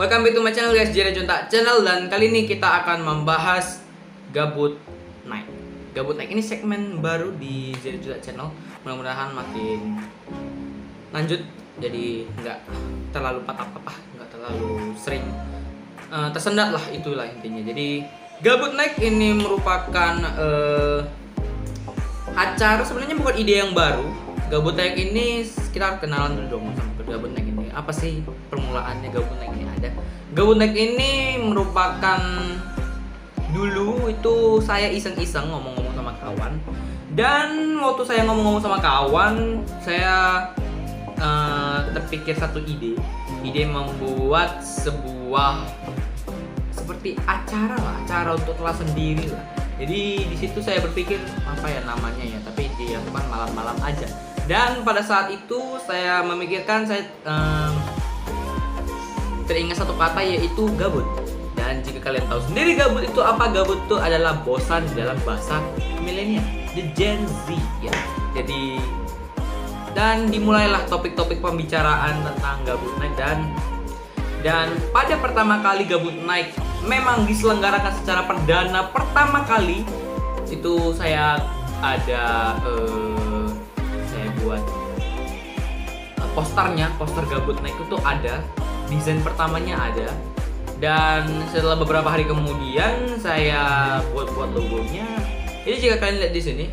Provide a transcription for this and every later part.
Welcome back to my channel guys, Jere Junta Channel. Dan kali ini kita akan membahas Gabut Night. Gabut Night ini segmen baru di Jere Junta Channel. Mudah-mudahan makin lanjut, jadi nggak terlalu patah-patah, nggak terlalu sering tersendat lah, itulah intinya. Jadi Gabut Night ini merupakan acara, sebenarnya bukan ide yang baru. Gabut Night ini kita kenalan dulu dong sama Gabut Night ini. Apa sih permulaannya Gabut Night ini ada? Gabut Night ini merupakan dulu itu saya iseng-iseng ngomong-ngomong sama kawan. Dan waktu saya ngomong-ngomong sama kawan, saya terpikir satu ide membuat sebuah seperti acara untuk kelas sendiri lah. Jadi di situ saya berpikir apa ya namanya ya, tapi dilakukan malam-malam aja. Dan pada saat itu saya memikirkan, saya teringat satu kata, yaitu gabut. Dan jika kalian tahu sendiri gabut itu apa, gabut itu adalah bosan dalam bahasa milenial, the Gen Z ya. Jadi dan dimulailah topik-topik pembicaraan tentang Gabut Night. Dan pada pertama kali Gabut Night memang diselenggarakan secara perdana pertama kali itu saya ada saya buat poster Gabut Night itu ada, desain pertamanya ada. Dan setelah beberapa hari kemudian saya buat logonya. Jadi jika kalian lihat di sini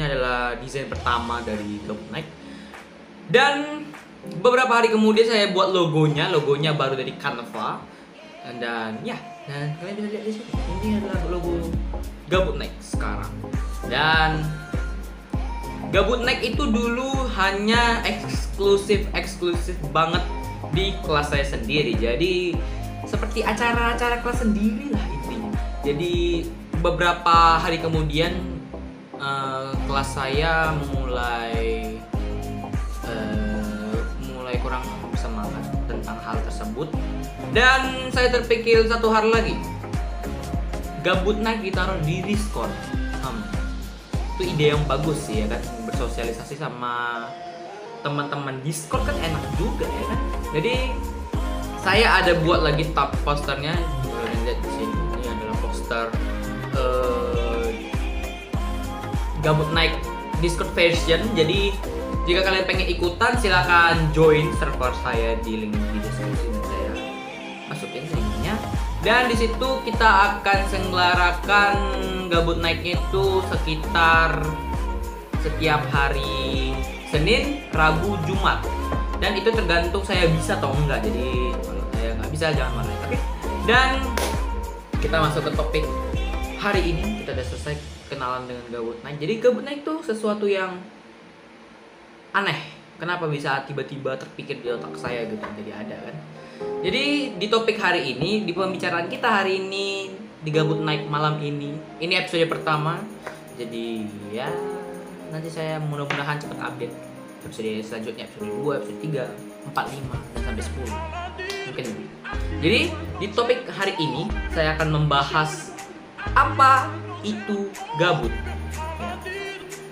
adalah desain pertama dari Gabut Night. Dan beberapa hari kemudian saya buat logonya baru dari Canva. Dan kalian bisa lihat di sini, ini adalah logo Gabut Night sekarang. Dan Gabut Night itu dulu hanya eksklusif banget di kelas saya sendiri. Jadi seperti acara-acara kelas sendiri lah intinya. Jadi beberapa hari kemudian kelas saya mulai kurang semangat tentang hal tersebut. Dan saya terpikir satu hal lagi, Gabut Night ditaruh di Discord. Itu ide yang bagus sih ya kan, bersosialisasi sama teman-teman Discord kan enak juga ya kan. Jadi saya ada buat lagi tab posternya, kalian lihat di sini. Ini adalah poster Gabut Night Discord version. Jadi jika kalian pengen ikutan, silakan join server saya di link di deskripsi, saya masukin linknya. Dan di situ kita akan selenggarakan Gabut Night itu sekitar setiap hari Senin, Rabu, Jumat. Dan itu tergantung saya bisa atau enggak. Jadi kalau saya nggak bisa jangan marah. Oke. Dan kita masuk ke topik hari ini. Kita udah selesai kenalan dengan Gabut Night. Jadi Gabut Night itu sesuatu yang aneh. Kenapa bisa tiba-tiba terpikir di otak saya gitu, jadi ada kan. Jadi di topik hari ini, di pembicaraan kita hari ini di Gabut Night malam ini episode pertama. Jadi ya nanti saya mudah-mudahan cepat update episode selanjutnya, episode 2, episode 3, 4, 5 dan sampai 10 mungkin lebih. Jadi di topik hari ini saya akan membahas apa itu gabut ya.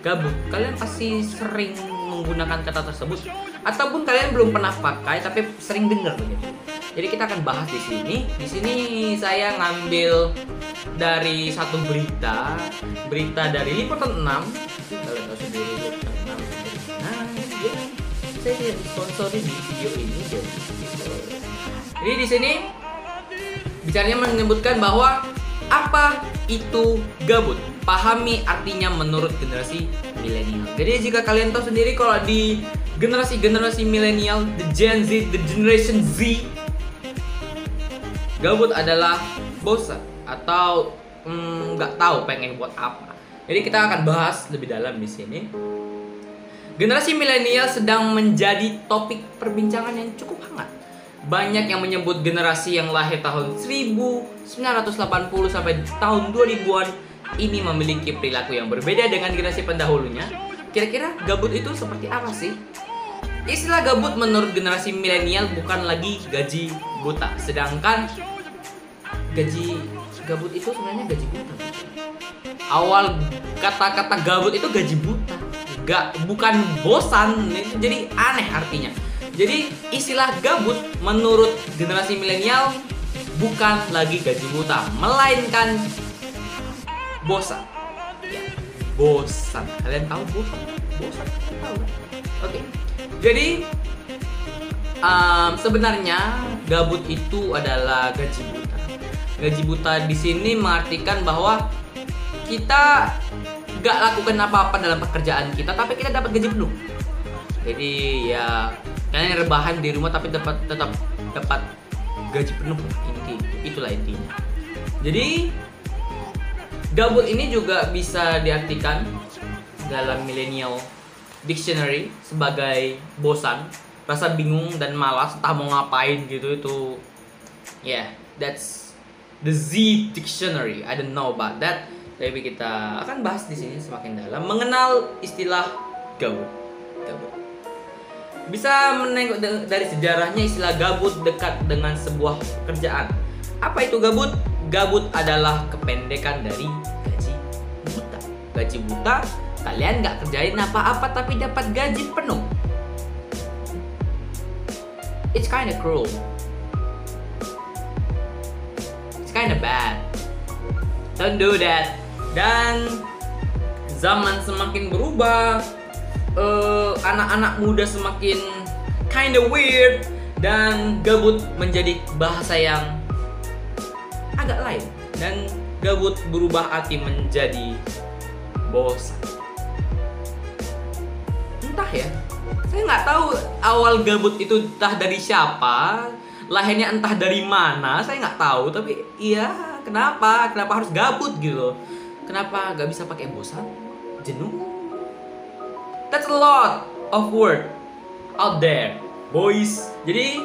Gabut, kalian pasti sering menggunakan kata tersebut ataupun kalian belum pernah pakai tapi sering dengar gitu. Jadi kita akan bahas di sini. Di sini saya ngambil dari satu berita dari Liputan 6. Kalian tahu sendiri Liputan 6. Nah, ya, saya tidak disponsori di video ini Jadi di sini bicaranya menyebutkan bahwa apa itu gabut? Pahami artinya menurut generasi milenial. Jadi jika kalian tahu sendiri kalau di generasi milenial, the Gen Z, the Generation Z, gabut adalah bosan atau nggak tahu pengen buat apa. Jadi kita akan bahas lebih dalam di sini. Generasi milenial sedang menjadi topik perbincangan yang cukup hangat. Banyak yang menyebut generasi yang lahir tahun 1980 sampai tahun 2000-an ini memiliki perilaku yang berbeda dengan generasi pendahulunya. Kira-kira gabut itu seperti apa sih? Istilah gabut menurut generasi milenial bukan lagi gaji buta. Sedangkan gabut itu sebenarnya gaji buta. Awal kata-kata gabut itu gaji buta. Bukan bosan. Jadi aneh artinya. Jadi istilah gabut menurut generasi milenial bukan lagi gaji buta, melainkan bosan. Ya, bosan. Kalian tahu bosan? Bosan. Tahu kan? Oke. Jadi sebenarnya gabut itu adalah gaji buta. Gaji buta di sini mengartikan bahwa kita gak lakukan apa-apa dalam pekerjaan kita, tapi kita dapat gaji penuh. Jadi ya kalian rebahan di rumah tapi tetap dapat gaji penuh. Itulah intinya. Jadi gabut ini juga bisa diartikan dalam millennial dictionary sebagai bosan, rasa bingung dan malas entah mau ngapain gitu. Itu that's the Z dictionary. I don't know about that. Tapi kita akan bahas di sini semakin dalam mengenal istilah gabut. Bisa menengok dari sejarahnya, istilah gabut dekat dengan sebuah pekerjaan. Apa itu gabut? Gabut adalah kependekan dari gaji buta. Gaji buta, kalian nggak kerjain apa-apa tapi dapat gaji penuh. It's kinda cruel. It's kinda bad. Don't do that. Dan zaman semakin berubah, anak-anak muda semakin kinda weird, dan gabut menjadi bahasa yang agak lain, dan gabut berubah arti menjadi bosan. Entah ya, saya nggak tahu awal gabut itu entah dari siapa, lahirnya entah dari mana, saya nggak tahu. Tapi iya, kenapa harus gabut gitu loh? Kenapa gak bisa pakai bosan, jenuh? That's a lot of word out there, boys. Jadi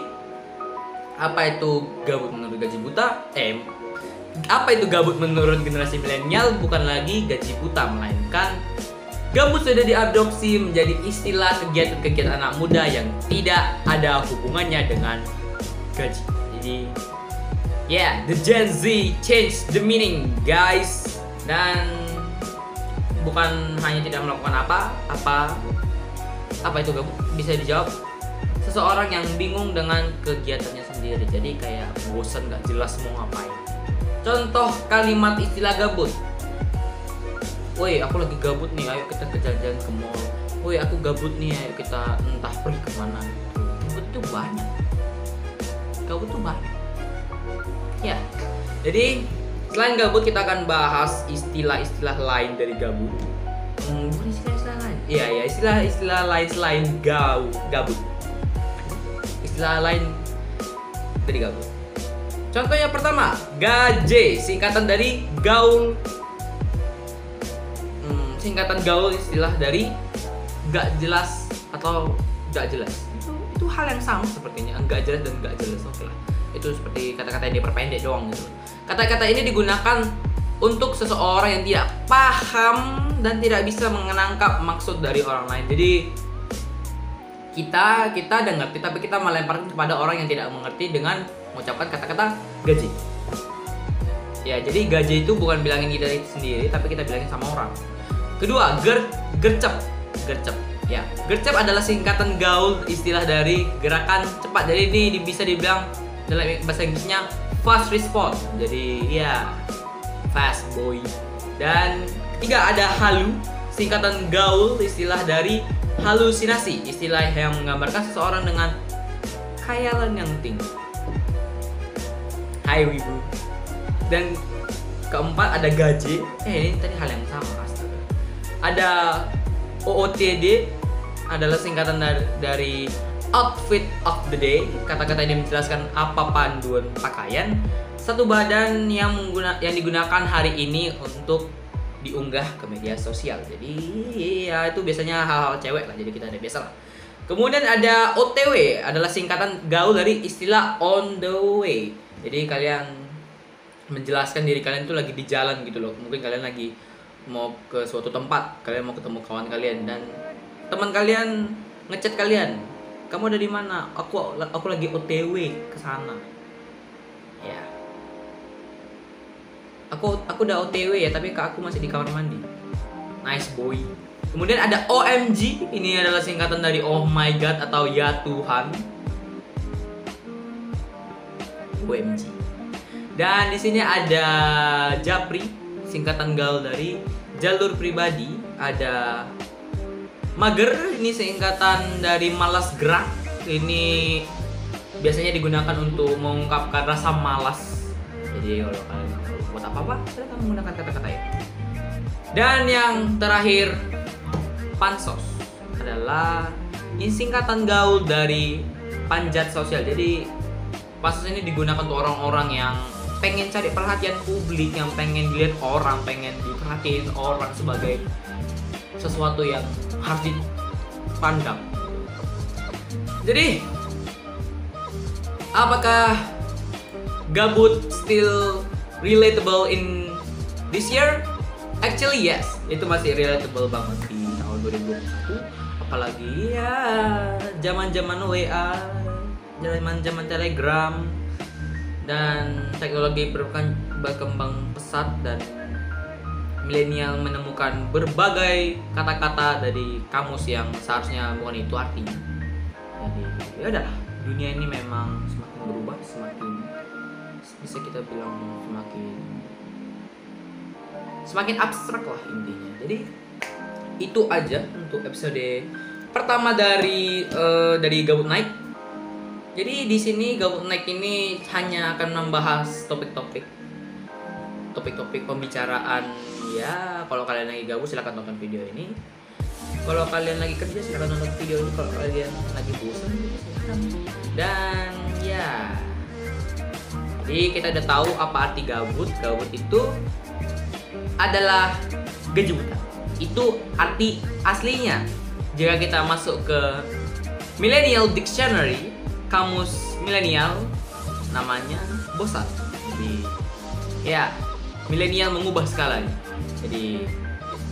apa itu gabut menurut gaji buta? Apa itu gabut menurut generasi milenial? Bukan lagi gaji buta, melainkan gabut sudah diadopsi menjadi istilah kegiatan-kegiatan anak muda yang tidak ada hubungannya dengan gaji. Jadi the Gen Z changed the meaning, guys. Dan bukan hanya tidak melakukan apa itu gabut? Bisa dijawab, seseorang yang bingung dengan kegiatannya sendiri. Jadi kayak bosan, gak jelas mau ngapain. Contoh kalimat istilah gabut: woi, aku lagi gabut nih, ayo kita ke jalan-jalan ke mall. Woi, aku gabut nih, ayo kita entah pergi kemana. Gabut tuh banyak. Ya, jadi selain gabut kita akan bahas istilah-istilah lain dari gabut. Bukan istilah lain. Iya, istilah lain selain gabut. Istilah lain dari gabut. Contohnya pertama, gaje, singkatan dari gaul. Singkatan gaul istilah dari gak jelas atau gak jelas. Itu hal yang sama sepertinya, gak jelas dan gak jelas. Oke lah. Itu seperti kata-kata yang diperpendek doang gitu. Kata-kata ini digunakan untuk seseorang yang tidak paham dan tidak bisa menangkap maksud dari orang lain. Jadi kita udah ngerti tapi kita melemparkan kepada orang yang tidak mengerti dengan mengucapkan kata-kata gaji. Ya, jadi gaji itu bukan bilangin kita sendiri tapi kita bilangin sama orang. Kedua, gercep. Ya, gercep adalah singkatan gaul istilah dari gerakan cepat. Jadi ini bisa dibilang dalam bahasa Inggrisnya fast response. Jadi ya fast boy. Dan ketiga ada halu, singkatan gaul istilah dari halusinasi, istilah yang menggambarkan seseorang dengan khayalan yang tinggi. Hai wibu. Dan keempat ada gaje. Ini tadi hal yang sama, astaga. Ada OOTD, adalah singkatan dari outfit of the day. Kata-kata ini menjelaskan apa panduan pakaian satu badan yang digunakan hari ini untuk diunggah ke media sosial. Jadi ya itu biasanya hal-hal cewek lah, jadi kita ada biasa lah. Kemudian ada OTW, adalah singkatan gaul dari istilah on the way. Jadi kalian menjelaskan diri kalian itu lagi di jalan gitu loh. Mungkin kalian lagi mau ke suatu tempat, kalian mau ketemu kawan kalian dan teman kalian ngechat kalian, kamu ada di mana? Aku lagi OTW ke sana. Ya. Aku udah OTW ya, tapi kak aku masih di kamar mandi. Nice boy. Kemudian ada OMG, ini adalah singkatan dari Oh My God atau Ya Tuhan. OMG. Dan di sini ada Japri, singkatan gaul dari jalur pribadi. Ada Mager, ini singkatan dari malas gerak. Ini biasanya digunakan untuk mengungkapkan rasa malas. Jadi kalau kalian buat apa-apa, silahkan menggunakan kata-kata ya. Dan yang terakhir, Pansos adalah ini singkatan gaul dari panjat sosial. Jadi Pansos ini digunakan untuk orang-orang yang pengen cari perhatian publik, yang pengen dilihat orang, pengen diperhatiin orang sebagai sesuatu yang harus dipandang. Jadi, apakah gabut still relatable in this year? Actually yes, itu masih relatable banget di tahun 2021. Apalagi ya zaman-zaman WA, zaman-zaman Telegram, dan teknologi berkembang pesat, dan milenial menemukan berbagai kata-kata dari kamus yang seharusnya bukan itu artinya. Jadi ya udah, dunia ini memang semakin berubah, semakin bisa kita bilang semakin abstrak lah intinya. Jadi itu aja untuk episode pertama dari Gabut Night. Jadi di sini Gabut Night ini hanya akan membahas topik-topik pembicaraan. Ya, kalau kalian lagi gabut silahkan tonton video ini. Kalau kalian lagi kerja silahkan nonton video ini. Kalau kalian lagi bosan silahkan. Dan ya, jadi kita udah tahu apa arti gabut. Gabut itu adalah gejutan. Itu arti aslinya. Jika kita masuk ke Millennial Dictionary, kamus milenial, namanya bosan. Jadi ya, milenial mengubah skalanya. Jadi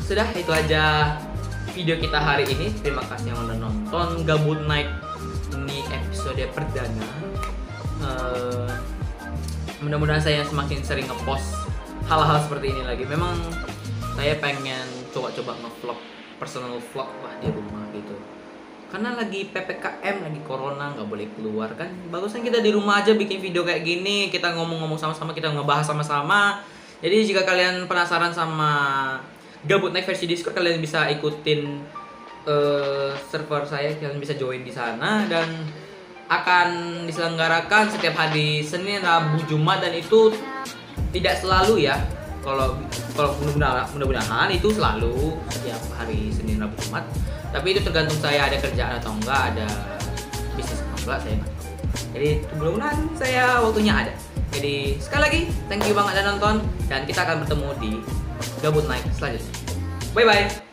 sudah, itu aja video kita hari ini. Terima kasih yang udah nonton Gabut Night. Ini episode perdana. Mudah-mudahan saya semakin sering ngepost hal-hal seperti ini lagi. Memang saya pengen coba-coba nge-vlog, personal vlog lah di rumah gitu. Karena lagi PPKM, lagi corona, nggak boleh keluar kan. Bagusnya kita di rumah aja bikin video kayak gini. Kita ngomong-ngomong sama-sama, kita ngebahas sama-sama. Jadi jika kalian penasaran sama Gabut Night versi Discord, kalian bisa ikutin server saya, kalian bisa join di sana, dan akan diselenggarakan setiap hari Senin, Rabu, Jumat, dan itu tidak selalu ya. Kalau mudah-mudahan itu selalu setiap hari Senin, Rabu, Jumat. Tapi itu tergantung saya ada kerjaan atau enggak, ada bisnis atau enggak, saya nggak tahu. Jadi mudah-mudahan saya waktunya ada. Jadi sekali lagi thank you banget udah nonton, dan kita akan bertemu di Gabut Night selanjutnya. Bye bye.